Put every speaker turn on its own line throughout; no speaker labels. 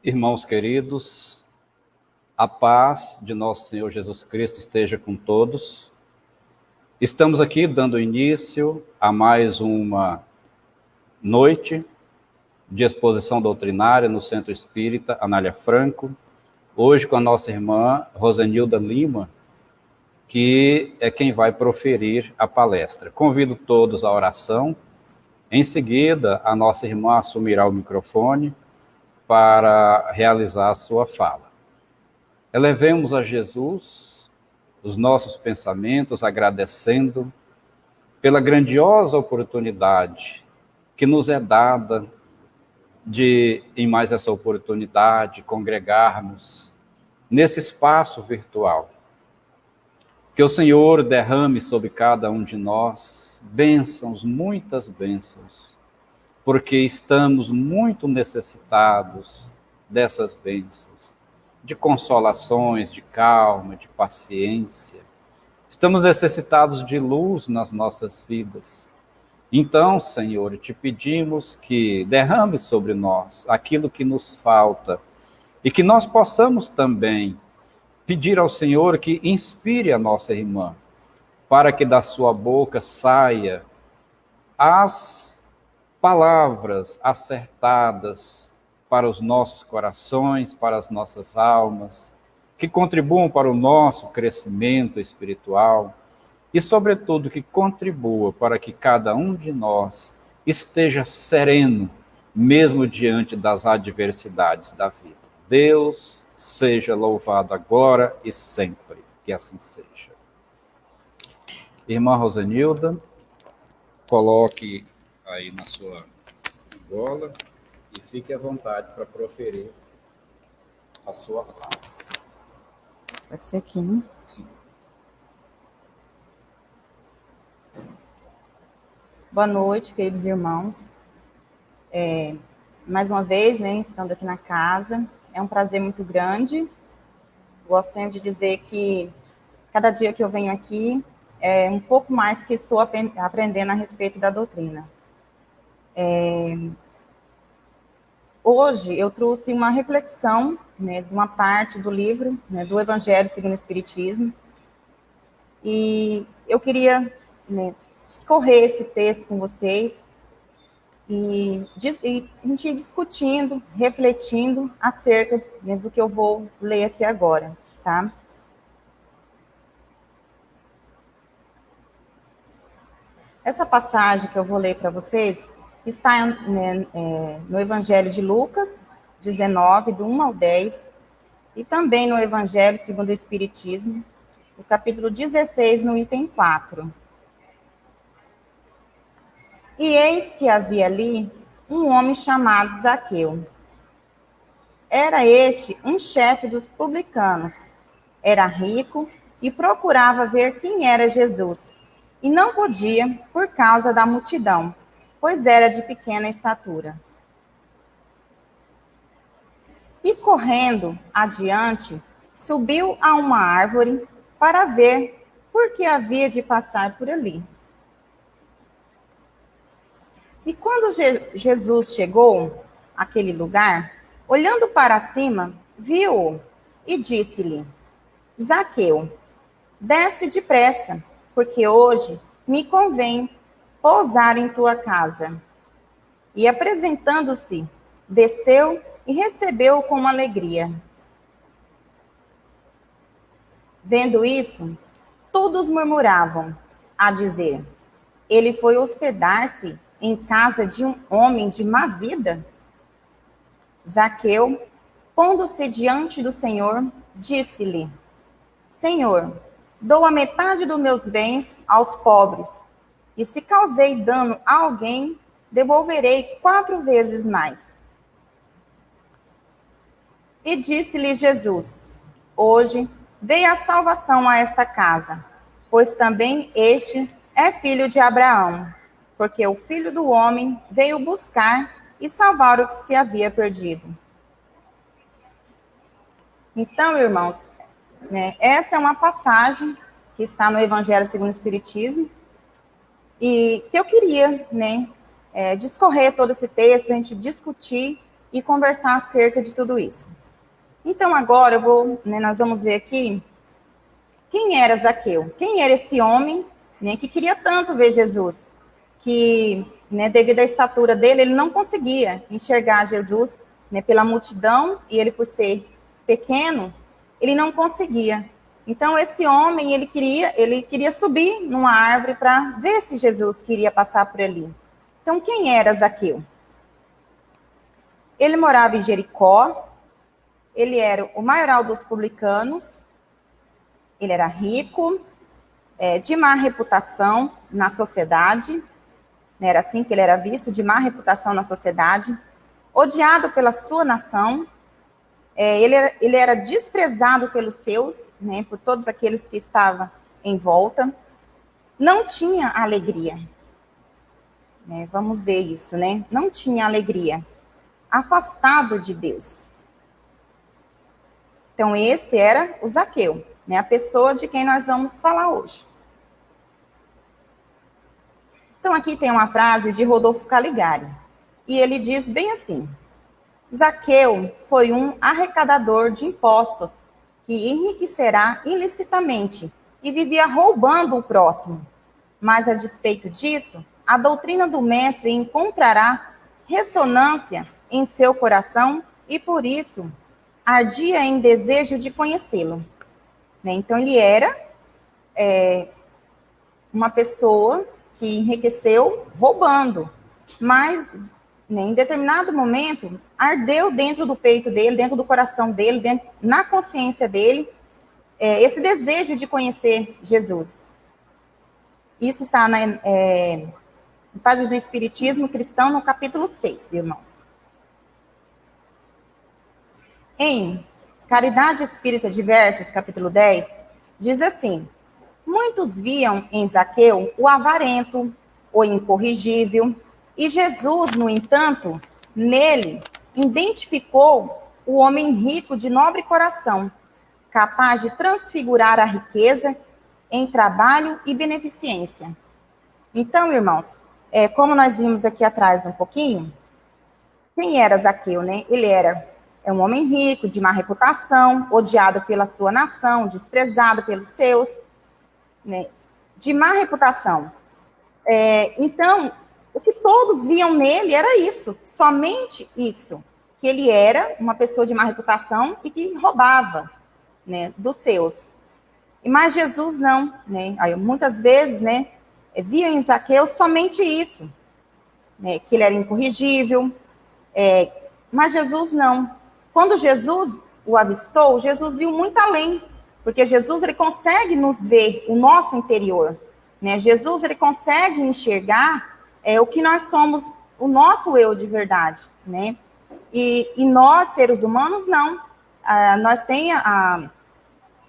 Irmãos queridos, a paz de nosso Senhor Jesus Cristo esteja com todos. Estamos aqui dando início a mais uma noite de exposição doutrinária no Centro Espírita Anália Franco, hoje com a nossa irmã Rosenilda Lima, que é quem vai proferir a palestra. Convido todos à oração. Em seguida, a nossa irmã assumirá o microfone para realizar a sua fala. Elevemos a Jesus os nossos pensamentos, agradecendo pela grandiosa oportunidade que nos é dada de, em mais essa oportunidade, congregarmos nesse espaço virtual. Que o Senhor derrame sobre cada um de nós bênçãos, muitas bênçãos, porque estamos muito necessitados dessas bênçãos, de consolações, de calma, de paciência. Estamos necessitados de luz nas nossas vidas. Então, Senhor, te pedimos que derrame sobre nós aquilo que nos falta e que nós possamos também pedir ao Senhor que inspire a nossa irmã, para que da sua boca saia as palavras acertadas para os nossos corações, para as nossas almas, que contribuam para o nosso crescimento espiritual e, sobretudo, que contribua para que cada um de nós esteja sereno, mesmo diante das adversidades da vida. Deus seja louvado agora e sempre, que assim seja. Irmã Rosenilda, coloque aí na sua gola e fique à vontade para proferir a sua fala.
Pode ser aqui, né?
Sim.
Boa noite, queridos irmãos. Mais uma vez, né, estando aqui na casa, é um prazer muito grande. Gosto sempre de dizer que cada dia que eu venho aqui é um pouco mais que estou aprendendo a respeito da doutrina. Hoje eu trouxe uma reflexão, né, de uma parte do livro, né, do Evangelho segundo o Espiritismo, e eu queria, né, discorrer esse texto com vocês e a gente ir discutindo, refletindo acerca, né, do que eu vou ler aqui agora, tá? Essa passagem que eu vou ler para vocês está, né, no Evangelho de Lucas 19, do 1 ao 10, e também no Evangelho segundo o Espiritismo, no capítulo 16, no item 4. E eis que havia ali um homem chamado Zaqueu. Era este um chefe dos publicanos. Era rico e procurava ver quem era Jesus. E não podia por causa da multidão, pois era de pequena estatura. E correndo adiante, subiu a uma árvore para ver por que havia de passar por ali. E quando Jesus chegou àquele lugar, olhando para cima, viu-o e disse-lhe: Zaqueu, desce depressa, porque hoje me convém pousar em tua casa. E apresentando-se, desceu e recebeu-o com alegria. Vendo isso, todos murmuravam, a dizer: ele foi hospedar-se em casa de um homem de má vida? Zaqueu, pondo-se diante do Senhor, disse-lhe: Senhor, dou a metade dos meus bens aos pobres, e se causei dano a alguém, devolverei 4 vezes mais. E disse-lhe Jesus: Hoje veio a salvação a esta casa, pois também este é filho de Abraão, porque o Filho do Homem veio buscar e salvar o que se havia perdido. Então, irmãos, né, essa é uma passagem que está no Evangelho segundo o Espiritismo, e que eu queria, né, discorrer todo esse texto para a gente discutir e conversar acerca de tudo isso. Então, agora nós vamos ver aqui quem era Zaqueu. Quem era esse homem, né, que queria tanto ver Jesus, que, né, devido à estatura dele, ele não conseguia enxergar Jesus, né, pela multidão, e ele, por ser pequeno, ele não conseguia. Então, esse homem, ele queria subir numa árvore para ver se Jesus queria passar por ali. Então, quem era Zaqueu? Ele morava em Jericó, ele era o maioral dos publicanos, ele era rico, de má reputação na sociedade, né, era assim que ele era visto, de má reputação na sociedade, odiado pela sua nação, ele era desprezado pelos seus, né, por todos aqueles que estavam em volta, não tinha alegria. Né, vamos ver isso, né? Não tinha alegria, afastado de Deus. Então, esse era o Zaqueu, né, a pessoa de quem nós vamos falar hoje. Então, aqui tem uma frase de Rodolfo Caligari, e ele diz bem assim: Zaqueu foi um arrecadador de impostos que enriquecerá ilicitamente e vivia roubando o próximo. Mas, a despeito disso, a doutrina do mestre encontrará ressonância em seu coração e, por isso, ardia em desejo de conhecê-lo. Né? Então, ele era uma pessoa que enriqueceu roubando, mas, né, em determinado momento, ardeu dentro do peito dele, dentro do coração dele, na consciência dele, esse desejo de conhecer Jesus. Isso está na página do Espiritismo Cristão, no capítulo 6, irmãos. Em Caridade Espírita de Versos, capítulo 10, diz assim: muitos viam em Zaqueu o avarento, o incorrigível, e Jesus, no entanto, nele identificou o homem rico de nobre coração, capaz de transfigurar a riqueza em trabalho e beneficência. Então, irmãos, como nós vimos aqui atrás um pouquinho, quem era Zaqueu, né? Ele era um homem rico, de má reputação, odiado pela sua nação, desprezado pelos seus, né? De má reputação. Então, o que todos viam nele era isso, somente isso, que ele era uma pessoa de má reputação e que roubava, né, dos seus. Mas Jesus não, né? Aí, muitas vezes, né, via em Zaqueu somente isso, né, que ele era incorrigível, mas Jesus não. Quando Jesus o avistou, Jesus viu muito além, porque Jesus, ele consegue nos ver o nosso interior, né? Jesus, ele consegue enxergar o que nós somos, o nosso eu de verdade, né? E nós, seres humanos, não. Nós temos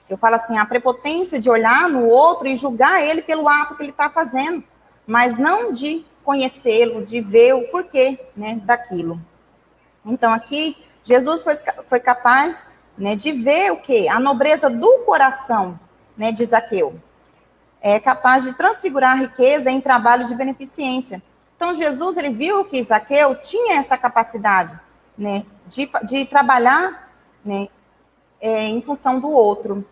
eu falo assim, a prepotência de olhar no outro e julgar ele pelo ato que ele está fazendo, mas não de conhecê-lo, de ver o porquê, né, daquilo. Então, aqui, Jesus foi capaz, né, de ver o quê? A nobreza do coração, né, de Zaqueu. É capaz de transfigurar a riqueza em trabalho de beneficência. Então, Jesus, ele viu que Zaqueu tinha essa capacidade, né, de trabalhar, né, em função do outro.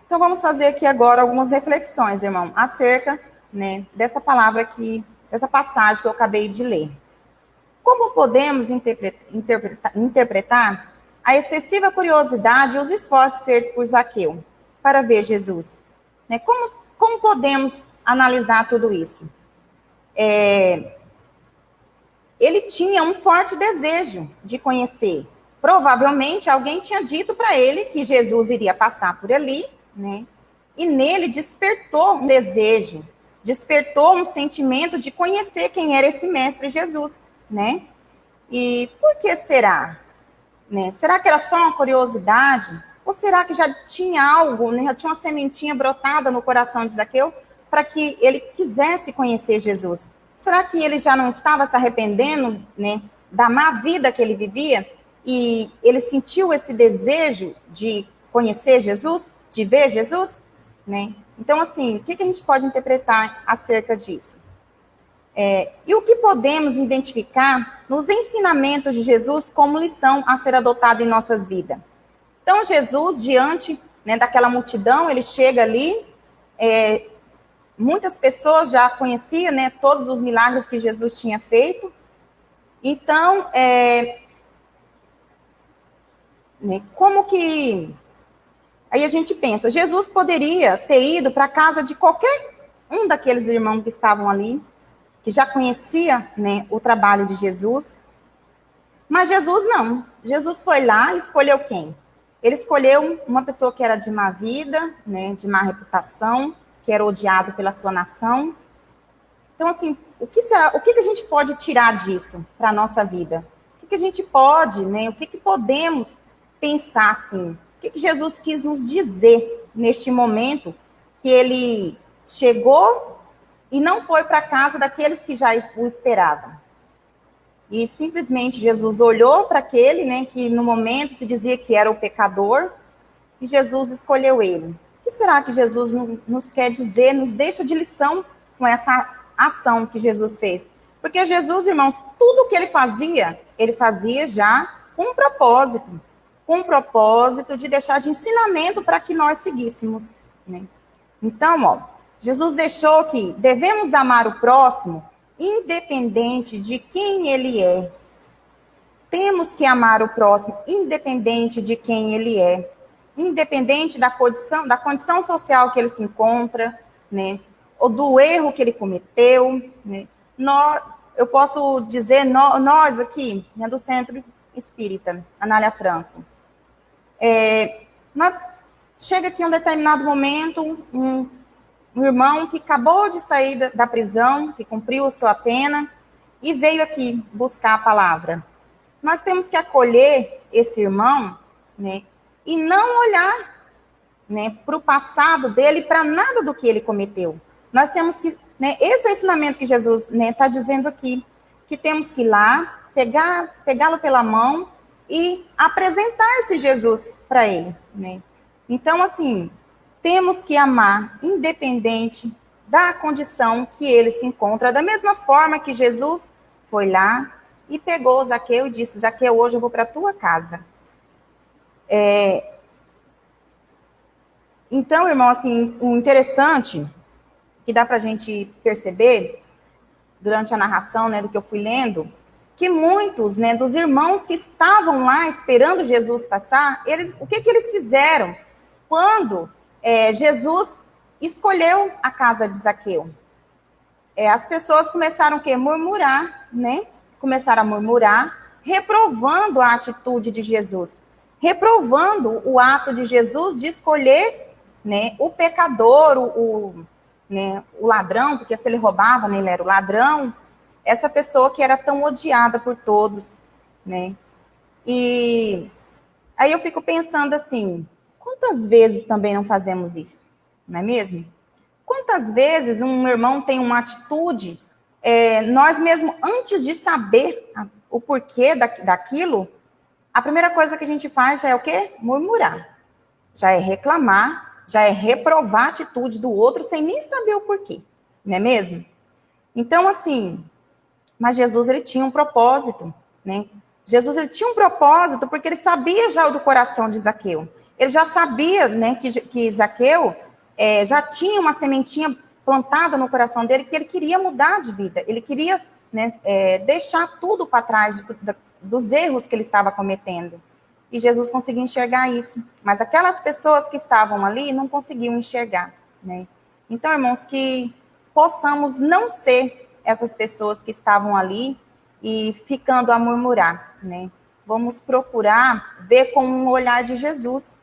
Então, vamos fazer aqui agora algumas reflexões, irmão, acerca, né, dessa palavra aqui, dessa passagem que eu acabei de ler. Como podemos interpretar a excessiva curiosidade e os esforços feitos por Zaqueu para ver Jesus? Né? Como podemos analisar tudo isso? Ele tinha um forte desejo de conhecer. Provavelmente alguém tinha dito para ele que Jesus iria passar por ali, né? E nele despertou um desejo, despertou um sentimento de conhecer quem era esse mestre Jesus, né? E por que será? Né? Será que era só uma curiosidade? Ou será que já tinha algo, né? Já tinha uma sementinha brotada no coração de Zaqueu para que ele quisesse conhecer Jesus? Será que ele já não estava se arrependendo, né, da má vida que ele vivia? E ele sentiu esse desejo de conhecer Jesus, de ver Jesus? Né? Então, assim, o que a gente pode interpretar acerca disso? E o que podemos identificar nos ensinamentos de Jesus como lição a ser adotada em nossas vidas? Então, Jesus, diante, né, daquela multidão, ele chega ali, muitas pessoas já conheciam, né, todos os milagres que Jesus tinha feito. Então, né, como que... Aí a gente pensa, Jesus poderia ter ido para a casa de qualquer um daqueles irmãos que estavam ali, que já conhecia, né, o trabalho de Jesus. Mas Jesus não. Jesus foi lá e escolheu quem? Ele escolheu uma pessoa que era de má vida, né, de má reputação, que era odiado pela sua nação. Então, assim, o que a gente pode tirar disso para a nossa vida? O que a gente pode, né, o que podemos pensar, assim? O que Jesus quis nos dizer neste momento que ele chegou e não foi para a casa daqueles que já o esperavam? E simplesmente Jesus olhou para aquele, né, que no momento se dizia que era o pecador, e Jesus escolheu ele. O que será que Jesus nos quer dizer, nos deixa de lição com essa ação que Jesus fez? Porque Jesus, irmãos, tudo o que ele fazia já com um propósito de deixar de ensinamento para que nós seguíssemos, né? Então, ó, Jesus deixou que devemos amar o próximo independente de quem ele é. Temos que amar o próximo independente de quem ele é, independente da condição social que ele se encontra, né, ou do erro que ele cometeu, né. Eu posso dizer, nós aqui, né, do Centro Espírita, Anália Franco, chega aqui um determinado momento, um irmão que acabou de sair da prisão, que cumpriu a sua pena, e veio aqui buscar a palavra. Nós temos que acolher esse irmão, né, e não olhar, né, para o passado dele, para nada do que ele cometeu. Nós temos que, né, esse é o ensinamento que Jesus está dizendo aqui, que temos que ir lá, pegá-lo pela mão e apresentar esse Jesus para ele, né? Então, assim, temos que amar independente da condição que ele se encontra, da mesma forma que Jesus foi lá e pegou Zaqueu e disse, Zaqueu, hoje eu vou para a tua casa. Então, irmão, assim, o interessante que dá para a gente perceber durante a narração, né, do que eu fui lendo, que muitos, né, dos irmãos que estavam lá esperando Jesus passar, o que eles fizeram quando Jesus escolheu a casa de Zaqueu? As pessoas começaram a murmurar, né? Começaram a murmurar, reprovando a atitude de Jesus, reprovando o ato de Jesus de escolher, né, o pecador, né, o ladrão, porque se ele roubava, né, ele era o ladrão, essa pessoa que era tão odiada por todos, né? E aí eu fico pensando assim, quantas vezes também não fazemos isso, não é mesmo? Quantas vezes um irmão tem uma atitude, nós mesmo, antes de saber o porquê daquilo, a primeira coisa que a gente faz já é o quê? Murmurar. Já é reclamar, já é reprovar a atitude do outro sem nem saber o porquê, não é mesmo? Então, assim, mas Jesus, ele tinha um propósito, né? Jesus, ele tinha um propósito porque ele sabia já do coração de Zaqueu. Ele já sabia, né, que Zaqueu já tinha uma sementinha plantada no coração dele, que ele queria mudar de vida. Ele queria, né, deixar tudo para trás dos erros que ele estava cometendo. E Jesus conseguia enxergar isso. Mas aquelas pessoas que estavam ali não conseguiam enxergar, né? Então, irmãos, que possamos não ser essas pessoas que estavam ali e ficando a murmurar, né? Vamos procurar ver com um olhar de Jesus,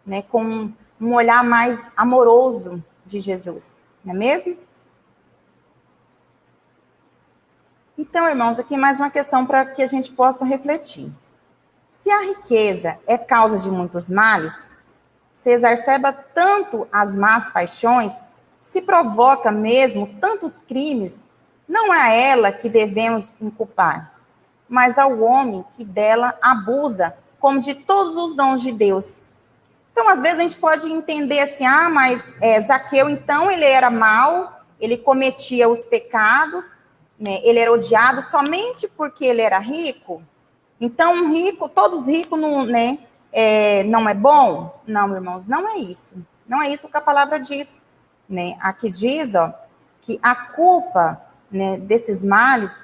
né? Com um olhar mais amoroso de Jesus, não é mesmo? Então, irmãos, aqui mais uma questão para que a gente possa refletir. Se a riqueza é causa de muitos males, se exacerba tanto as más paixões, se provoca mesmo tantos crimes, não é a ela que devemos inculpar, mas ao homem que dela abusa, como de todos os dons de Deus. Então, às vezes, a gente pode entender assim, mas Zaqueu, então, ele era mau, ele cometia os pecados, né, ele era odiado somente porque ele era rico? Então, um rico, todos ricos, não, né, não é bom? Não, irmãos, não é isso. Não é isso que a palavra diz. Né? Aqui diz, ó, que a culpa, né, desses males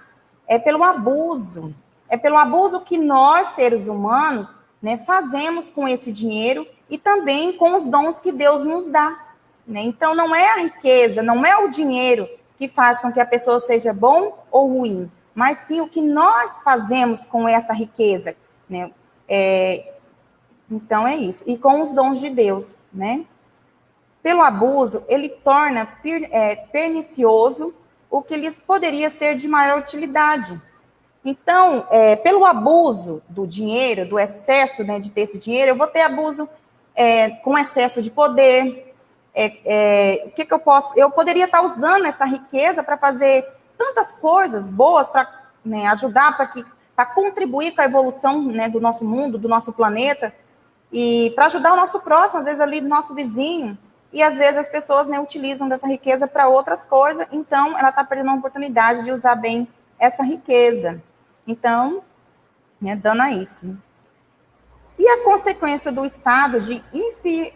é pelo abuso. É pelo abuso que nós, seres humanos, né, fazemos com esse dinheiro e também com os dons que Deus nos dá. Né? Então, não é a riqueza, não é o dinheiro que faz com que a pessoa seja bom ou ruim, mas sim o que nós fazemos com essa riqueza. Né? Então, é isso. E com os dons de Deus, né? Pelo abuso, ele torna pernicioso o que lhes poderia ser de maior utilidade. Então, pelo abuso do dinheiro, do excesso, né, de ter esse dinheiro, eu vou ter abuso com excesso de poder. O que eu posso? Eu poderia estar usando essa riqueza para fazer tantas coisas boas, para, né, ajudar, para contribuir com a evolução, né, do nosso mundo, do nosso planeta, e para ajudar o nosso próximo, às vezes ali do nosso vizinho. E às vezes as pessoas, né, utilizam dessa riqueza para outras coisas, então ela está perdendo a oportunidade de usar bem essa riqueza. Então, né, dando a isso. E a consequência do estado de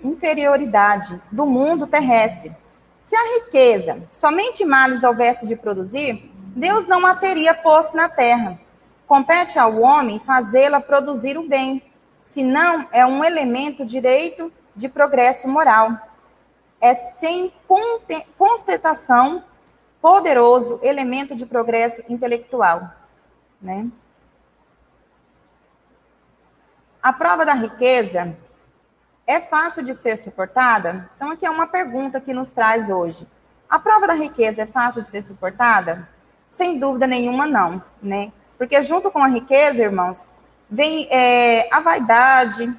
inferioridade do mundo terrestre? Se a riqueza somente males houvesse de produzir, Deus não a teria posto na terra. Compete ao homem fazê-la produzir o bem, senão é um elemento direito de progresso moral. É sem contestação poderoso elemento de progresso intelectual, né? A prova da riqueza é fácil de ser suportada? Então, aqui é uma pergunta que nos traz hoje. A prova da riqueza é fácil de ser suportada? Sem dúvida nenhuma, não, né? Porque junto com a riqueza, irmãos, vem a vaidade,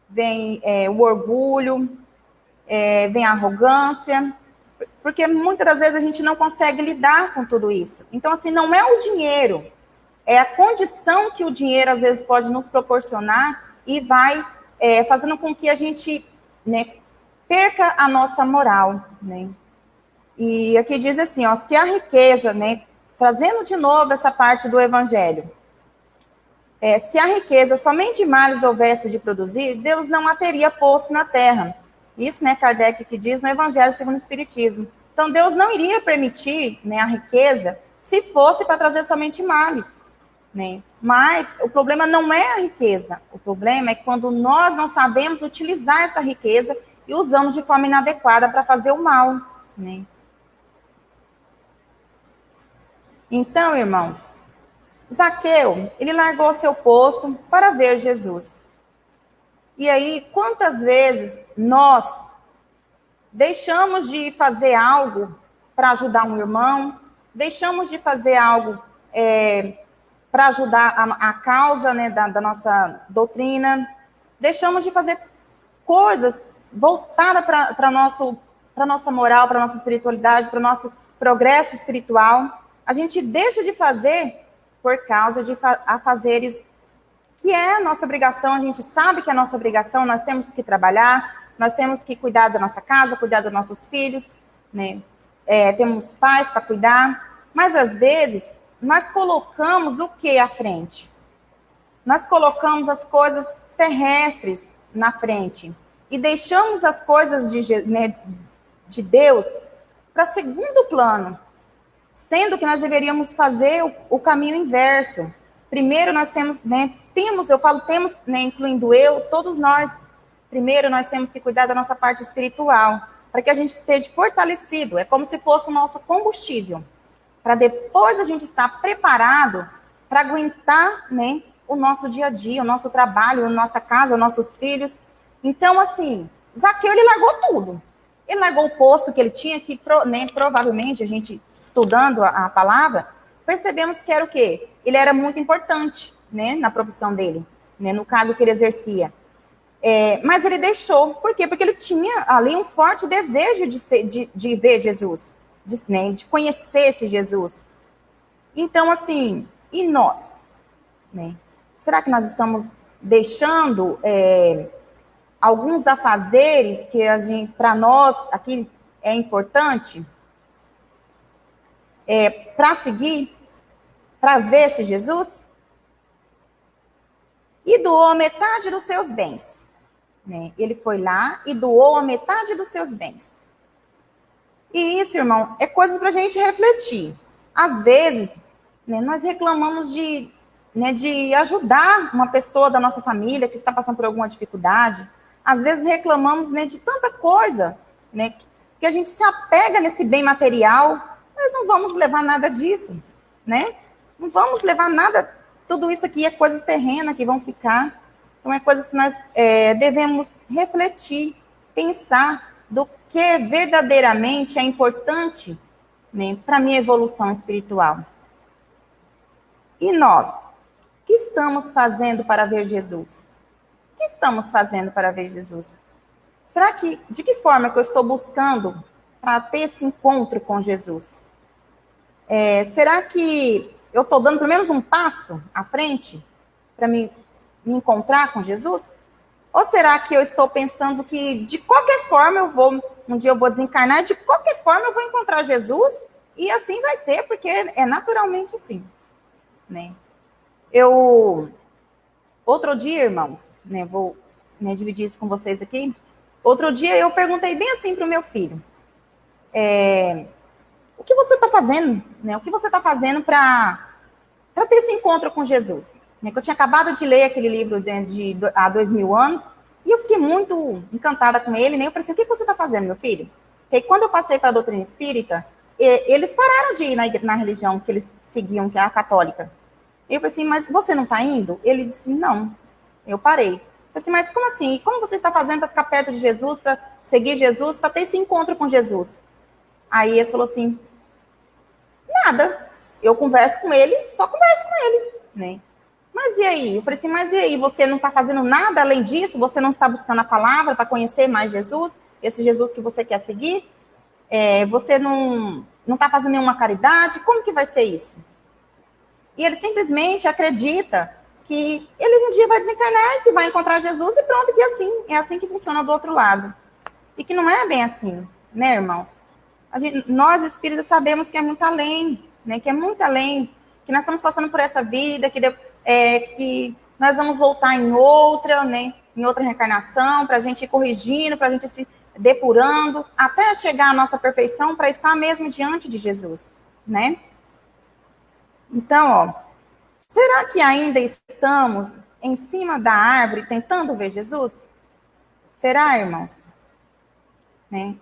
vem o orgulho, vem a arrogância, porque muitas das vezes a gente não consegue lidar com tudo isso. Então, assim, não é o dinheiro, é a condição que o dinheiro, às vezes, pode nos proporcionar e vai fazendo com que a gente, né, perca a nossa moral, né? E aqui diz assim, ó, se a riqueza, né, trazendo de novo essa parte do evangelho, se a riqueza somente males houvesse de produzir, Deus não a teria posto na terra. Isso, né, Kardec que diz no Evangelho segundo o Espiritismo. Então, Deus não iria permitir, né, a riqueza se fosse para trazer somente males, né? Mas o problema não é a riqueza. O problema é quando nós não sabemos utilizar essa riqueza e usamos de forma inadequada para fazer o mal, né? Então, irmãos, Zaqueu, ele largou seu posto para ver Jesus. E aí, quantas vezes nós deixamos de fazer algo para ajudar um irmão, deixamos de fazer algo para ajudar a causa, né, da nossa doutrina, deixamos de fazer coisas voltadas para a nossa moral, para a nossa espiritualidade, para o nosso progresso espiritual. A gente deixa de fazer por causa de afazeres que é a nossa obrigação, a gente sabe que é a nossa obrigação, nós temos que trabalhar, nós temos que cuidar da nossa casa, cuidar dos nossos filhos, né? Temos pais para cuidar, mas às vezes nós colocamos o que à frente? Nós colocamos as coisas terrestres na frente e deixamos as coisas de Deus para segundo plano, sendo que nós deveríamos fazer o caminho inverso. Primeiro nós temos, né, eu falo temos, né, incluindo eu, todos nós, primeiro nós temos que cuidar da nossa parte espiritual, para que a gente esteja fortalecido, é como se fosse o nosso combustível, para depois a gente estar preparado para aguentar, né, o nosso dia a dia, o nosso trabalho, a nossa casa, os nossos filhos. Então, assim, Zaqueu, ele largou tudo. Ele largou o posto que ele tinha, que né, provavelmente, a gente estudando a palavra, percebemos que era o quê? Ele era muito importante, né, na profissão dele, né, no cargo que ele exercia. Mas ele deixou. Por quê? Porque ele tinha ali um forte desejo de ver Jesus, de conhecer esse Jesus. Então, assim, e nós? Né? Será que nós estamos deixando alguns afazeres que para nós aqui é importante para seguir? para ver esse Jesus? E doou a metade dos seus bens. Né? Ele foi lá e doou a metade dos seus bens. E isso, irmão, é coisa para a gente refletir. Às vezes, né, nós reclamamos de ajudar uma pessoa da nossa família que está passando por alguma dificuldade. Às vezes reclamamos, né, de tanta coisa, né, que a gente se apega nesse bem material, mas não vamos levar nada disso, né? Não vamos levar nada, tudo isso aqui é coisas terrenas que vão ficar. Então, é coisas que nós devemos refletir, pensar do que verdadeiramente é importante, né, para a minha evolução espiritual. E nós, o que estamos fazendo para ver Jesus? O que estamos fazendo para ver Jesus? Será que, de que forma que eu estou buscando para ter esse encontro com Jesus? Será que eu estou dando pelo menos um passo à frente para me encontrar com Jesus? Ou será que eu estou pensando que de qualquer forma um dia eu vou desencarnar, de qualquer forma eu vou encontrar Jesus e assim vai ser, porque é naturalmente assim, né? Outro dia, irmãos, né, vou dividir isso com vocês aqui. Outro dia eu perguntei bem assim para o meu filho, o que você está fazendo, né? O que você está fazendo para ter esse encontro com Jesus? Né, que eu tinha acabado de ler aquele livro há 2000 anos, e eu fiquei muito encantada com ele, né? Eu falei assim, o que você está fazendo, meu filho? Porque quando eu passei para a doutrina espírita, eles pararam de ir na religião que eles seguiam, que é a católica. Eu falei assim, mas você não está indo? Ele disse, não. Eu parei. Eu falei assim, mas como assim? E como você está fazendo para ficar perto de Jesus, para seguir Jesus, para ter esse encontro com Jesus? Aí ele falou assim, nada. Eu converso com ele, só converso com ele, né? Mas e aí? Eu falei assim, mas e aí? Você não está fazendo nada além disso? Você não está buscando a palavra para conhecer mais Jesus? Esse Jesus que você quer seguir? Você não está fazendo nenhuma caridade? Como que vai ser isso? E ele simplesmente acredita que ele um dia vai desencarnar e que vai encontrar Jesus e pronto, que é assim que funciona do outro lado. E que não é bem assim, né, irmãos? Nós espíritas sabemos que é muito além, né? Que é muito além, que nós estamos passando por essa vida, que nós vamos voltar em outra, né? Em outra reencarnação, para a gente ir corrigindo, para a gente se depurando, até chegar à nossa perfeição, para estar mesmo diante de Jesus, né? Então, será que ainda estamos em cima da árvore tentando ver Jesus? Será, irmãos? Né?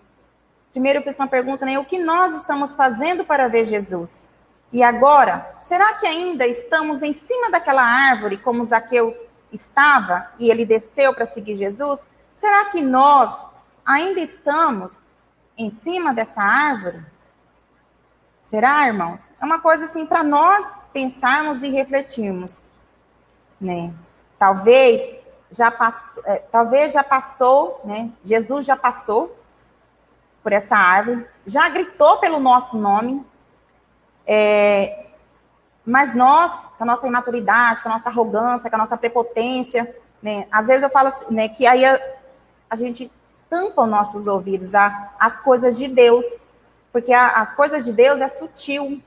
Primeiro eu fiz uma pergunta, né? O que nós estamos fazendo para ver Jesus? E agora, será que ainda estamos em cima daquela árvore, como Zaqueu estava, e ele desceu para seguir Jesus? Será que nós ainda estamos em cima dessa árvore? Será, irmãos? É uma coisa assim para nós pensarmos e refletirmos, né? Talvez já passou, né? Jesus já passou por essa árvore, já gritou pelo nosso nome, mas nós, com a nossa imaturidade, com a nossa arrogância, com a nossa prepotência, né? Às vezes eu falo assim, né, que aí a gente tampa os nossos ouvidos às coisas de Deus, porque as coisas de Deus é sutil,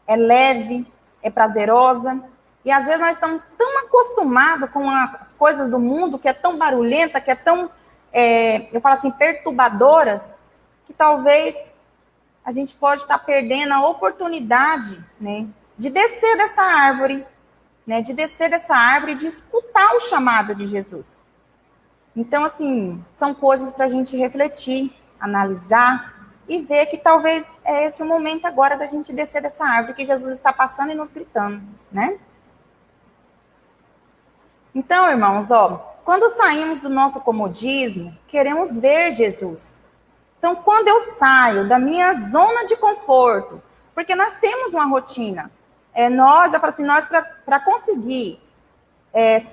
é leve, é prazerosa, e às vezes nós estamos tão acostumados com as coisas do mundo, que é tão barulhenta, que é tão, eu falo assim, perturbadoras, que talvez a gente pode estar perdendo a oportunidade, né, de descer dessa árvore, né, de escutar o chamado de Jesus. Então, assim, são coisas para a gente refletir, analisar, e ver que talvez é esse o momento agora da gente descer dessa árvore que Jesus está passando e nos gritando, né? Então, irmãos, quando saímos do nosso comodismo, queremos ver Jesus. Então, quando eu saio da minha zona de conforto, porque nós temos uma rotina, eu falo assim, nós para conseguir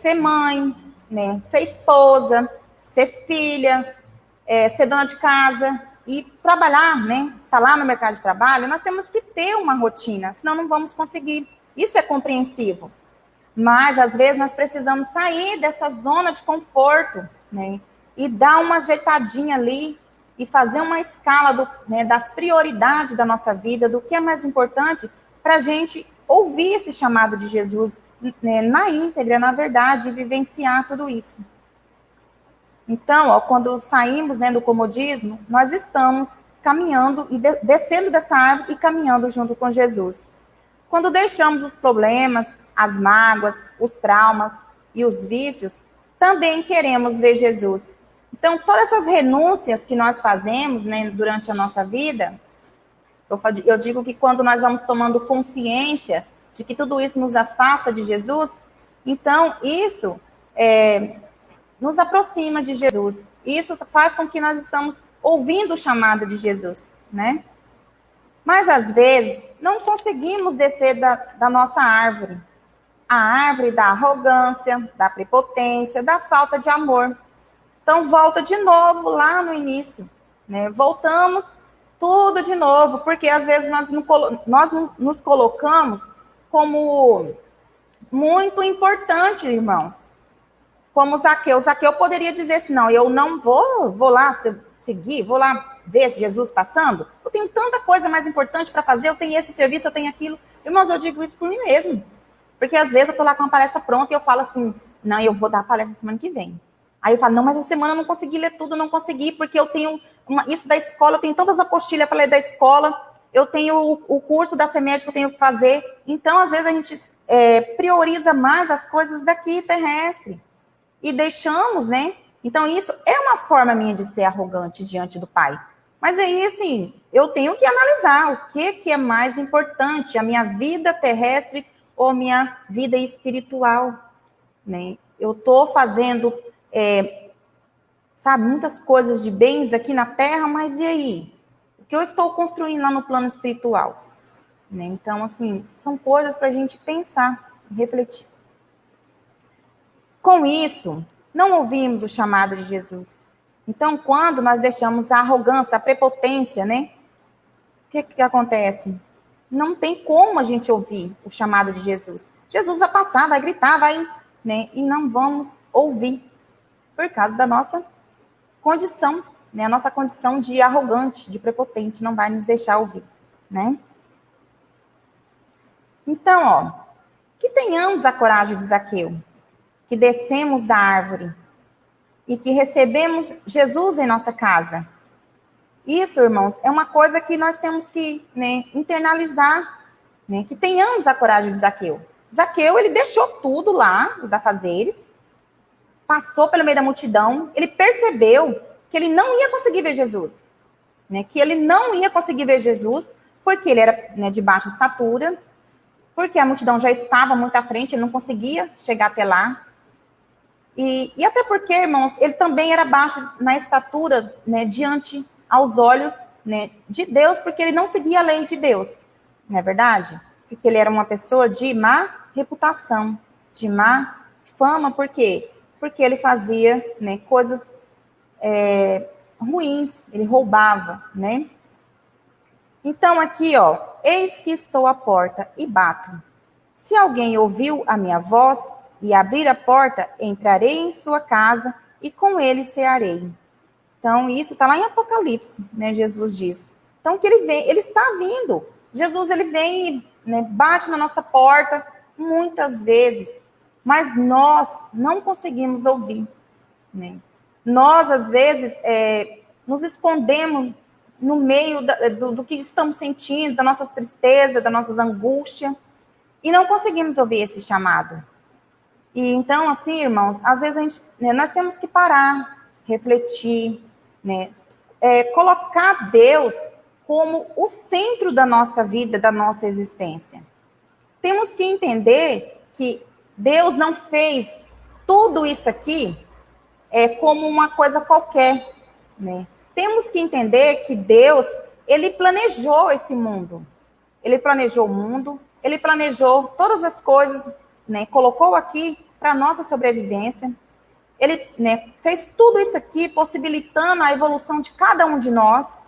ser mãe, né, ser esposa, ser filha, ser dona de casa, e trabalhar, né? Tá lá no mercado de trabalho, nós temos que ter uma rotina, senão não vamos conseguir. Isso é compreensivo. Mas, às vezes, nós precisamos sair dessa zona de conforto, né? E dar uma ajeitadinha ali, e fazer uma escala das prioridades da nossa vida, do que é mais importante, para a gente ouvir esse chamado de Jesus, né, na íntegra, na verdade, e vivenciar tudo isso. Então, ó, quando saímos, né, do comodismo, nós estamos caminhando e descendo dessa árvore e caminhando junto com Jesus. Quando deixamos os problemas, as mágoas, os traumas e os vícios, também queremos ver Jesus. Então, todas essas renúncias que nós fazemos, né, durante a nossa vida, eu digo que quando nós vamos tomando consciência de que tudo isso nos afasta de Jesus, então isso nos aproxima de Jesus. Isso faz com que nós estamos ouvindo o chamado de Jesus, né? Mas, às vezes, não conseguimos descer da nossa árvore. A árvore da arrogância, da prepotência, da falta de amor. Então, volta de novo lá no início, né? Voltamos tudo de novo, porque, às vezes, nós nos colocamos como muito importante, irmãos. Como Zaqueu. Zaqueu poderia dizer assim, não, eu não vou lá seguir, vou lá ver Jesus passando. Eu tenho tanta coisa mais importante para fazer, eu tenho esse serviço, eu tenho aquilo. Irmãos, eu digo isso por mim mesmo. Porque às vezes eu estou lá com uma palestra pronta e eu falo assim, não, eu vou dar a palestra semana que vem. Aí eu falo, não, mas essa semana eu não consegui ler tudo, não consegui, porque eu tenho isso da escola, eu tenho tantas apostilhas para ler da escola, eu tenho o curso da CEMED que eu tenho que fazer. Então, às vezes, a gente prioriza mais as coisas daqui, terrestre. E deixamos, né? Então, isso é uma forma minha de ser arrogante diante do Pai. Mas aí, assim, eu tenho que analisar o que é mais importante, a minha vida terrestre ou a minha vida espiritual, né? Eu estou fazendo, sabe, muitas coisas de bens aqui na Terra, mas e aí? O que eu estou construindo lá no plano espiritual? Né? Então, assim, são coisas para a gente pensar, refletir. Com isso, não ouvimos o chamado de Jesus. Então, quando nós deixamos a arrogância, a prepotência, né? O que acontece? Não tem como a gente ouvir o chamado de Jesus. Jesus vai passar, vai gritar, né? E não vamos ouvir por causa da nossa condição, né? A nossa condição de arrogante, de prepotente, não vai nos deixar ouvir, né? Então, ó, que tenhamos a coragem de Zaqueu, que descemos da árvore e que recebemos Jesus em nossa casa. Isso, irmãos, é uma coisa que nós temos que, né, internalizar, né, que tenhamos a coragem de Zaqueu. Zaqueu, ele deixou tudo lá, os afazeres, passou pelo meio da multidão, ele percebeu que ele não ia conseguir ver Jesus, né, que ele não ia conseguir ver Jesus, porque ele era, né, de baixa estatura, porque a multidão já estava muito à frente, ele não conseguia chegar até lá. E até porque, irmãos, ele também era baixo na estatura, né, diante aos olhos, né, de Deus, porque ele não seguia a lei de Deus, não é verdade? Porque ele era uma pessoa de má reputação, de má fama, por quê? Porque ele fazia, né, coisas ruins, ele roubava, né? Então, aqui, ó, eis que estou à porta e bato. Se alguém ouviu a minha voz e abrir a porta, entrarei em sua casa e com ele cearei. Então, isso está lá em Apocalipse, né? Jesus diz. Então, que ele vem, ele está vindo. Jesus, ele vem, né, bate na nossa porta muitas vezes, mas nós não conseguimos ouvir, né? Nós, às vezes, nos escondemos no meio do que estamos sentindo, da nossa tristeza, das nossas angústias, e não conseguimos ouvir esse chamado. E então, assim, irmãos, às vezes a gente, né, nós temos que parar, refletir, né, colocar Deus como o centro da nossa vida, da nossa existência. Temos que entender que Deus não fez tudo isso aqui como uma coisa qualquer, né? Temos que entender que Deus, ele planejou esse mundo. Ele planejou o mundo, ele planejou todas as coisas, né? Colocou aqui para a nossa sobrevivência. Ele, né, fez tudo isso aqui, possibilitando a evolução de cada um de nós.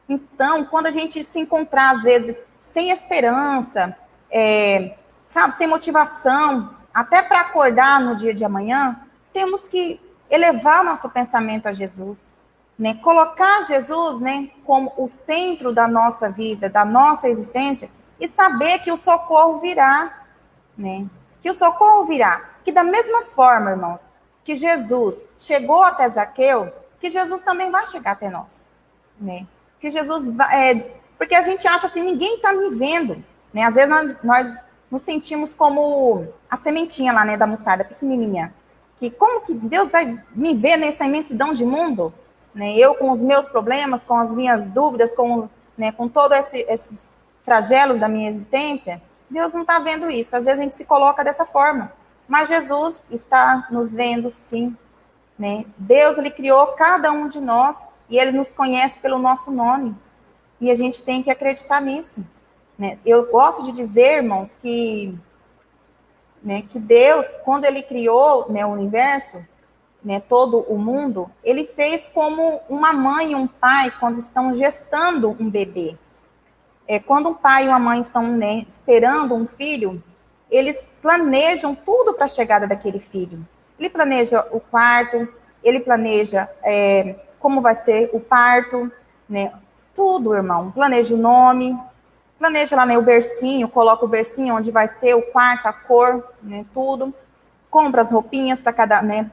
Então, quando a gente se encontrar, às vezes, sem esperança, sabe, sem motivação, até para acordar no dia de amanhã, temos que elevar nosso pensamento a Jesus, né? Colocar Jesus, né, como o centro da nossa vida, da nossa existência, e saber que o socorro virá, né? Que o socorro virá. Que da mesma forma, irmãos, que Jesus chegou até Zaqueu, que Jesus também vai chegar até nós, né? Que Jesus vai, porque a gente acha assim, ninguém está me vendo, né? Às vezes nós nos sentimos como a sementinha lá, né, da mostarda, pequenininha. Que como que Deus vai me ver nessa imensidão de mundo? Né? Eu com os meus problemas, com as minhas dúvidas, né, com todos esses flagelos da minha existência, Deus não está vendo isso. Às vezes a gente se coloca dessa forma. Mas Jesus está nos vendo, sim. Né? Deus, ele criou cada um de nós e ele nos conhece pelo nosso nome. E a gente tem que acreditar nisso. Né? Eu gosto de dizer, irmãos, que Deus, quando ele criou, né, o universo, né, todo o mundo, ele fez como uma mãe e um pai quando estão gestando um bebê. Quando um pai e uma mãe estão, né, esperando um filho, eles planejam tudo para a chegada daquele filho. Ele planeja o quarto, ele planeja como vai ser o parto, né, tudo, irmão. Planeja o nome, planeja lá, né, o bercinho, coloca o bercinho onde vai ser o quarto, a cor, né, tudo. Compra as roupinhas para cada, né,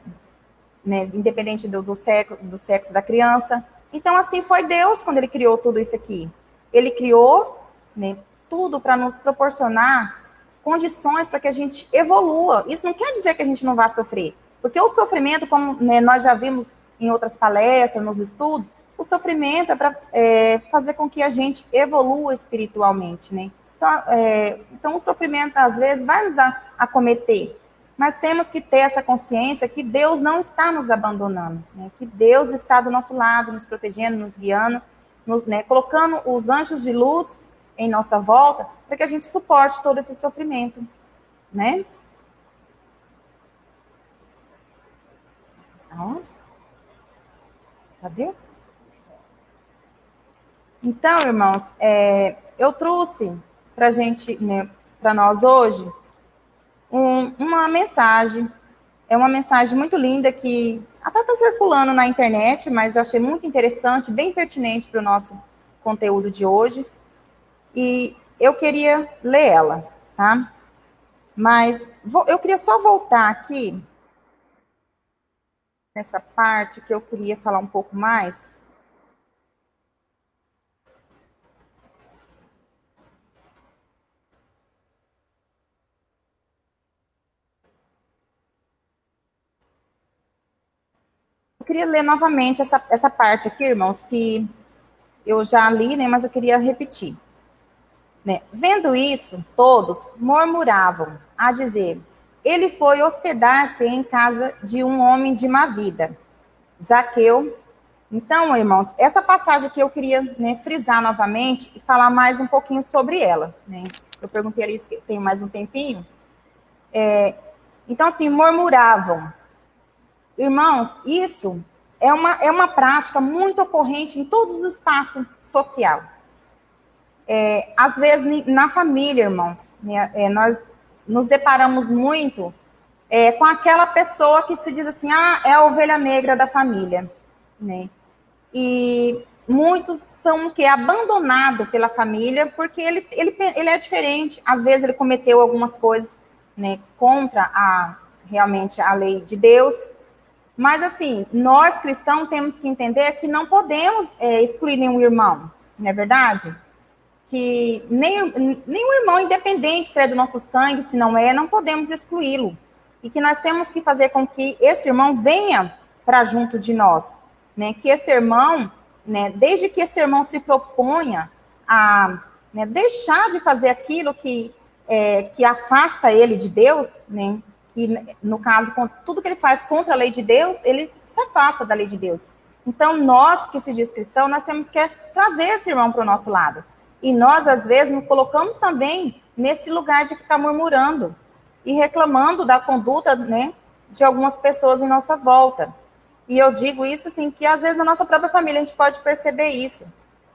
independente do sexo da criança. Então, assim foi Deus quando ele criou tudo isso aqui. Ele criou, né, tudo para nos proporcionar condições para que a gente evolua. Isso não quer dizer que a gente não vá sofrer, porque o sofrimento, como, né, nós já vimos em outras palestras, nos estudos, o sofrimento é para fazer com que a gente evolua espiritualmente, né? Então, o sofrimento, às vezes, vai nos acometer, mas temos que ter essa consciência que Deus não está nos abandonando, né? Que Deus está do nosso lado, nos protegendo, nos guiando, né, colocando os anjos de luz em nossa volta, para que a gente suporte todo esse sofrimento, né? Cadê? Então, irmãos, eu trouxe para a gente, né, para nós hoje, uma mensagem. É uma mensagem muito linda que até está circulando na internet, mas eu achei muito interessante, bem pertinente para o nosso conteúdo de hoje. E eu queria ler ela, tá? Mas eu queria só voltar aqui nessa parte que eu queria falar um pouco mais. Eu queria ler novamente essa parte aqui, irmãos, que eu já li, né, mas eu queria repetir. Né? Vendo isso, todos murmuravam, a dizer, ele foi hospedar-se em casa de um homem de má vida, Zaqueu. Então, irmãos, essa passagem que eu queria, né, frisar novamente e falar mais um pouquinho sobre ela. Né? Eu perguntei ali se tem mais um tempinho. Então, assim, murmuravam. Irmãos, isso é uma prática muito ocorrente em todos os espaços sociais. Às vezes, na família, irmãos, né, nós nos deparamos muito com aquela pessoa que se diz assim, é a ovelha negra da família, né? E muitos são o quê? Abandonado pela família, porque ele é diferente. Às vezes ele cometeu algumas coisas, né, contra realmente a lei de Deus. Mas, assim, nós cristãos temos que entender que não podemos excluir nenhum irmão, não é verdade? Que nenhum irmão, independente se é do nosso sangue, se não é, não podemos excluí-lo. E que nós temos que fazer com que esse irmão venha para junto de nós. Né? Que esse irmão, né, desde que esse irmão se proponha a, né, deixar de fazer aquilo que afasta ele de Deus, né? Que, no caso, tudo que ele faz contra a lei de Deus, ele se afasta da lei de Deus. Então, nós, que se diz cristão, nós temos que trazer esse irmão para o nosso lado. E nós, às vezes, nos colocamos também nesse lugar de ficar murmurando e reclamando da conduta, né, de algumas pessoas em nossa volta. E eu digo isso, assim, que às vezes na nossa própria família a gente pode perceber isso.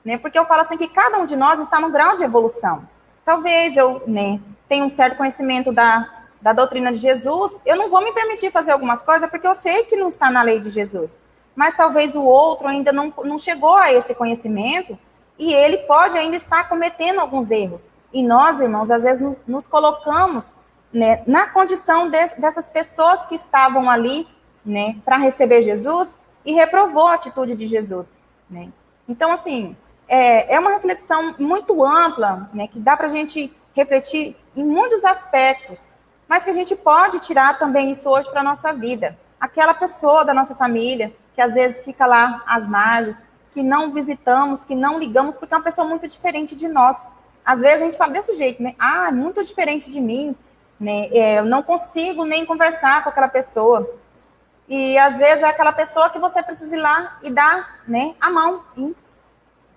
Né, porque eu falo assim que cada um de nós está num grau de evolução. Talvez eu, né, tenha um certo conhecimento da doutrina de Jesus, eu não vou me permitir fazer algumas coisas porque eu sei que não está na lei de Jesus. Mas talvez o outro ainda não chegou a esse conhecimento e ele pode ainda estar cometendo alguns erros. E nós, irmãos, às vezes nos colocamos, né, na condição dessas pessoas que estavam ali, né, para receber Jesus e reprovou a atitude de Jesus, né? Então, assim, é uma reflexão muito ampla, né, que dá para a gente refletir em muitos aspectos, mas que a gente pode tirar também isso hoje para a nossa vida. Aquela pessoa da nossa família que às vezes fica lá às margens, que não visitamos, que não ligamos, porque é uma pessoa muito diferente de nós. Às vezes a gente fala desse jeito, né? Ah, muito diferente de mim, né? Eu não consigo nem conversar com aquela pessoa. E às vezes é aquela pessoa que você precisa ir lá e dar, né, a mão e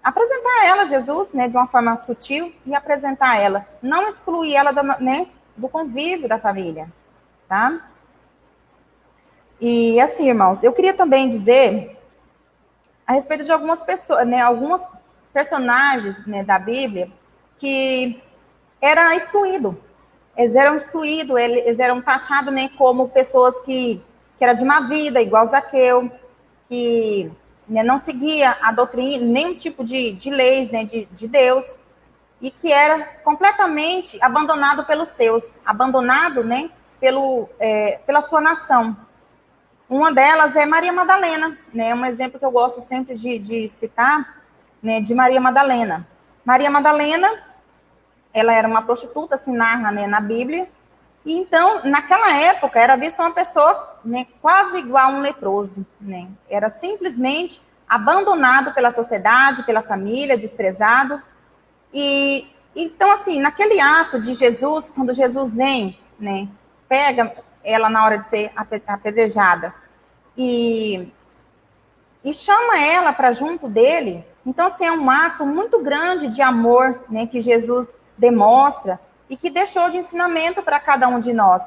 apresentar a ela Jesus, né, de uma forma sutil e apresentar a ela, não excluir ela do convívio da família, tá? E assim, irmãos, eu queria também dizer a respeito de algumas pessoas, né, alguns personagens, né, da Bíblia que era excluído. Eles eram taxados, né, como pessoas que era de má vida, igual Zaqueu, que, né, não seguia a doutrina, nenhum tipo de leis, né, de Deus, e que era completamente abandonado pelos seus, abandonado, né, pela sua nação. Uma delas é Maria Madalena, né, um exemplo que eu gosto sempre de citar, né, de Maria Madalena. Maria Madalena, ela era uma prostituta, se narra, né, na Bíblia, e então, naquela época, era vista uma pessoa, né, quase igual a um leproso, né? Era simplesmente abandonado pela sociedade, pela família, desprezado. E então, assim, naquele ato de Jesus, quando Jesus vem, né, pega ela na hora de ser apedrejada e chama ela para junto dele. Então, assim, é um ato muito grande de amor, né, que Jesus demonstra e que deixou de ensinamento para cada um de nós,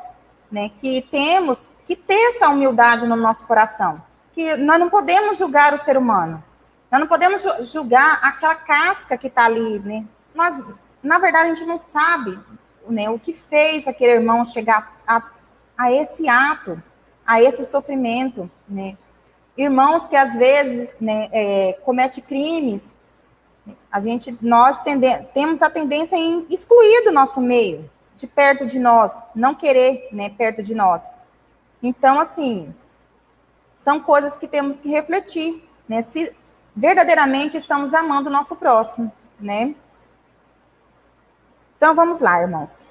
né, que temos que ter essa humildade no nosso coração, que nós não podemos julgar o ser humano, nós não podemos julgar aquela casca que está ali, né? Nós, na verdade, a gente não sabe, né, o que fez aquele irmão chegar a esse ato, a esse sofrimento, né? Irmãos que às vezes, né, cometem crimes, nós temos a tendência em excluir do nosso meio, de perto de nós, não querer, né, perto de nós. Então, assim, são coisas que temos que refletir, né, se verdadeiramente estamos amando o nosso próximo, né? Então, vamos lá, irmãos.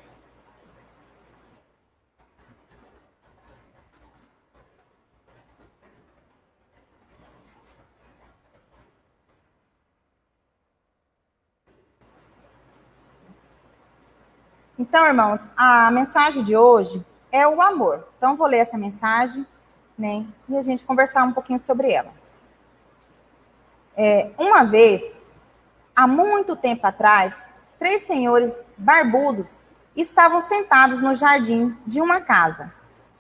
Então, irmãos, a mensagem de hoje é o amor. Então, vou ler essa mensagem, né, e a gente conversar um pouquinho sobre ela. Uma vez, há muito tempo atrás, 3 senhores barbudos estavam sentados no jardim de uma casa.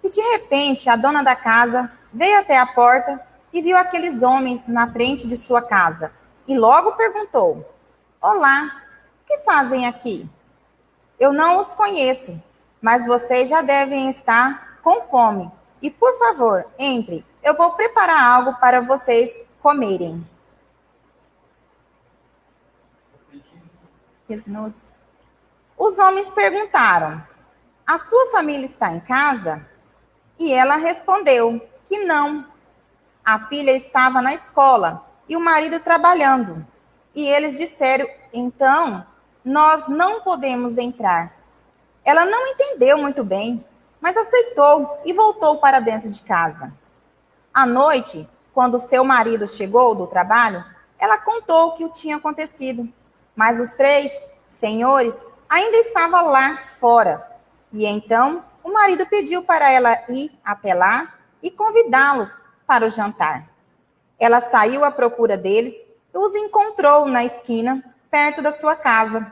E, de repente, a dona da casa veio até a porta e viu aqueles homens na frente de sua casa. E logo perguntou: Olá, o que fazem aqui? Eu não os conheço, mas vocês já devem estar com fome. E, por favor, entre. Eu vou preparar algo para vocês comerem. 15 minutos. Os homens perguntaram: A sua família está em casa? E ela respondeu que não. A filha estava na escola e o marido trabalhando. E eles disseram: Então, nós não podemos entrar. Ela não entendeu muito bem, mas aceitou e voltou para dentro de casa. À noite, quando seu marido chegou do trabalho, ela contou o que tinha acontecido. Mas os 3 senhores ainda estavam lá fora. E então, o marido pediu para ela ir até lá e convidá-los para o jantar. Ela saiu à procura deles e os encontrou na esquina, perto da sua casa.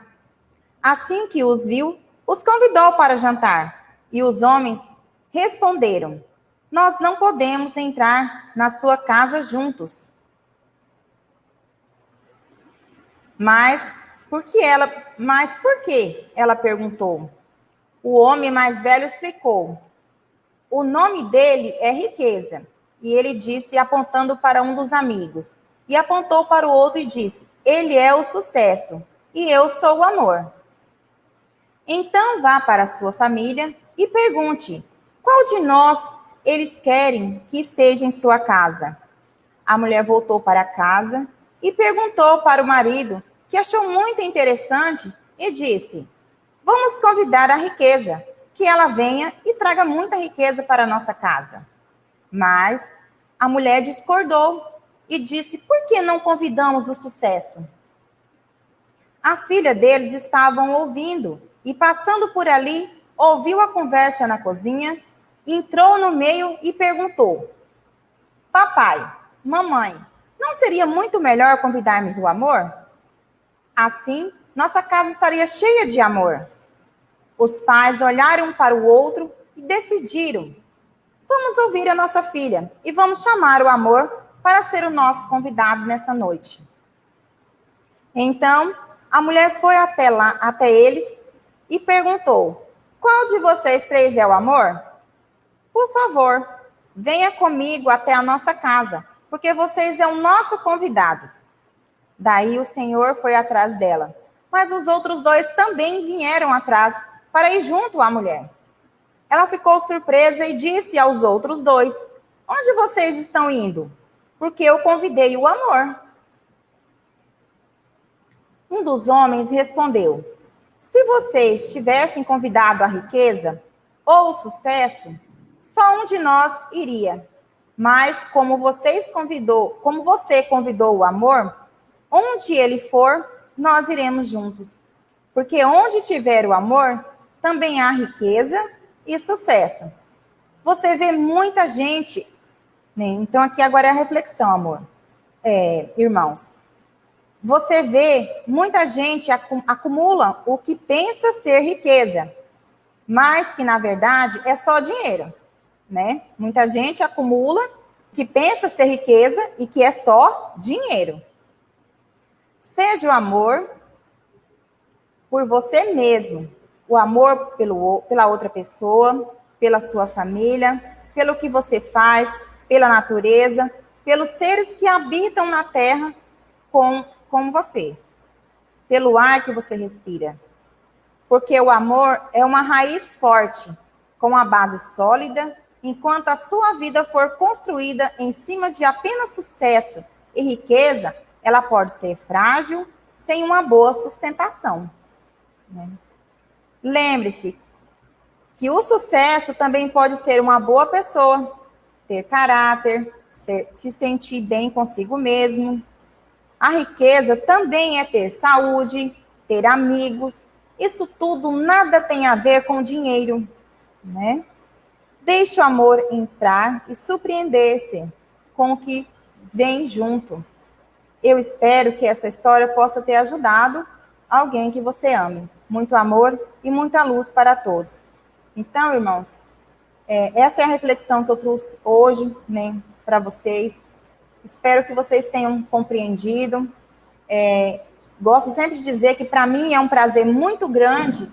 Assim que os viu, os convidou para jantar. E os homens responderam: Nós não podemos entrar na sua casa juntos. Mas por quê? Ela perguntou. O homem mais velho explicou: O nome dele é Riqueza. E ele disse, apontando para um dos amigos. E apontou para o outro e disse: Ele é o Sucesso. E eu sou o Amor. Então vá para a sua família e pergunte: qual de nós eles querem que esteja em sua casa? A mulher voltou para casa e perguntou para o marido, que achou muito interessante, e disse: vamos convidar a riqueza, que ela venha e traga muita riqueza para a nossa casa. Mas a mulher discordou e disse: por que não convidamos o sucesso? A filha deles estavam ouvindo e, passando por ali, ouviu a conversa na cozinha, entrou no meio e perguntou: papai, mamãe, não seria muito melhor convidarmos o amor? Assim, nossa casa estaria cheia de amor. Os pais olharam um para o outro e decidiram: vamos ouvir a nossa filha e vamos chamar o amor para ser o nosso convidado nesta noite. Então, a mulher foi até eles e perguntou: qual de vocês três é o amor? Por favor, venha comigo até a nossa casa, porque vocês é o nosso convidado. Daí o Senhor foi atrás dela, mas os outros dois também vieram atrás para ir junto à mulher. Ela ficou surpresa e disse aos outros dois: onde vocês estão indo? Porque eu convidei o amor. Um dos homens respondeu: se vocês tivessem convidado a riqueza ou o sucesso, só um de nós iria. Mas como você convidou o amor, onde ele for, nós iremos juntos. Porque onde tiver o amor, também há riqueza e sucesso. Você vê muita gente, né? Então aqui agora é a reflexão, amor. Irmãos, você vê muita gente acumula o que pensa ser riqueza, mas que na verdade é só dinheiro, né? Muita gente acumula o que pensa ser riqueza e que é só dinheiro. Seja o amor por você mesmo, o amor pela outra pessoa, pela sua família, pelo que você faz, pela natureza, pelos seres que habitam na terra com você, pelo ar que você respira. Porque o amor é uma raiz forte, com a base sólida, enquanto a sua vida for construída em cima de apenas sucesso e riqueza, ela pode ser frágil, sem uma boa sustentação. Né? Lembre-se que o sucesso também pode ser uma boa pessoa, ter caráter, se sentir bem consigo mesmo. A riqueza também é ter saúde, ter amigos. Isso tudo nada tem a ver com dinheiro, né? Deixe o amor entrar e surpreender-se com o que vem junto. Eu espero que essa história possa ter ajudado alguém que você ame. Muito amor e muita luz para todos. Então, irmãos, essa é a reflexão que eu trouxe hoje, né, para vocês. Espero que vocês tenham compreendido. Gosto sempre de dizer que para mim é um prazer muito grande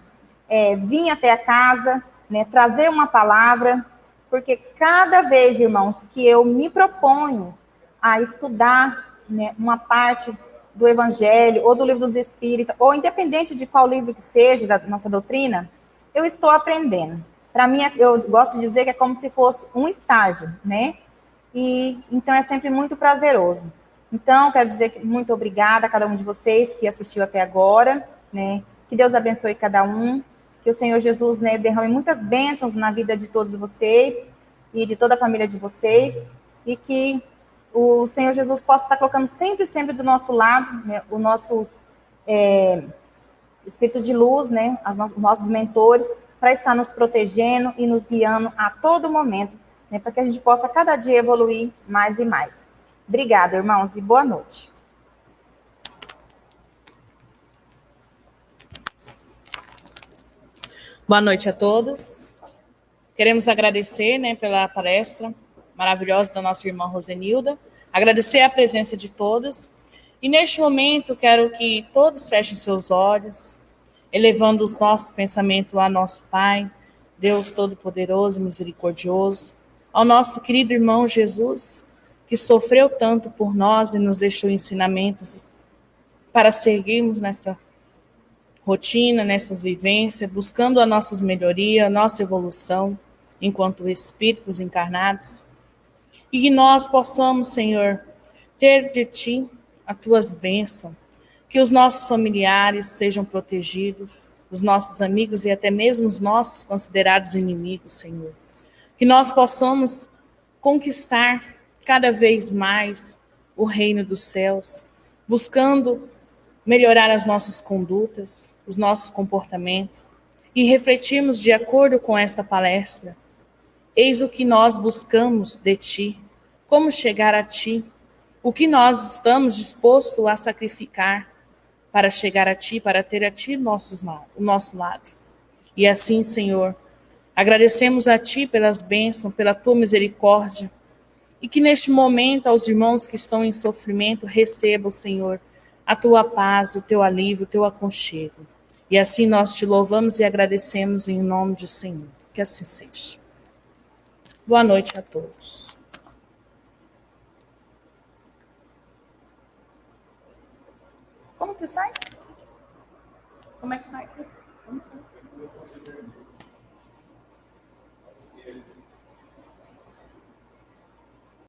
vir até a casa, né, trazer uma palavra, porque cada vez, irmãos, que eu me proponho a estudar, né, uma parte do Evangelho, ou do Livro dos Espíritos, ou independente de qual livro que seja, da nossa doutrina, eu estou aprendendo. Para mim, eu gosto de dizer que é como se fosse um estágio, né? E então é sempre muito prazeroso. Então, quero dizer que muito obrigada a cada um de vocês que assistiu até agora, né? Que Deus abençoe cada um, que o Senhor Jesus, né, derrame muitas bênçãos na vida de todos vocês e de toda a família de vocês, e que o Senhor Jesus possa estar colocando sempre do nosso lado, né, o nosso espírito de luz, né, os nossos mentores, para estar nos protegendo e nos guiando a todo momento, né, para que a gente possa cada dia evoluir mais e mais. Obrigada, irmãos, e boa noite.
Boa noite a todos. Queremos agradecer, né, pela palestra maravilhosa da nossa irmã Rosenilda, agradecer a presença de todos, e neste momento quero que todos fechem seus olhos, elevando os nossos pensamentos a nosso Pai, Deus Todo-Poderoso e Misericordioso, ao nosso querido irmão Jesus, que sofreu tanto por nós e nos deixou ensinamentos para seguirmos nesta rotina, nessas vivências, buscando a nossa melhoria, a nossa evolução, enquanto espíritos encarnados. E que nós possamos, Senhor, ter de Ti as Tuas bênçãos, que os nossos familiares sejam protegidos, os nossos amigos e até mesmo os nossos considerados inimigos, Senhor. Que nós possamos conquistar cada vez mais o reino dos céus, buscando melhorar as nossas condutas, os nossos comportamentos e refletirmos de acordo com esta palestra. Eis o que nós buscamos de Ti, como chegar a Ti, o que nós estamos dispostos a sacrificar para chegar a Ti, para ter a Ti o nosso lado. E assim, Senhor, agradecemos a Ti pelas bênçãos, pela Tua misericórdia, e que neste momento, aos irmãos que estão em sofrimento, recebam, Senhor, a Tua paz, o Teu alívio, o Teu aconchego. E assim nós Te louvamos e agradecemos em nome do Senhor. Que assim seja. Boa noite a todos. Como que sai? Como é que sai?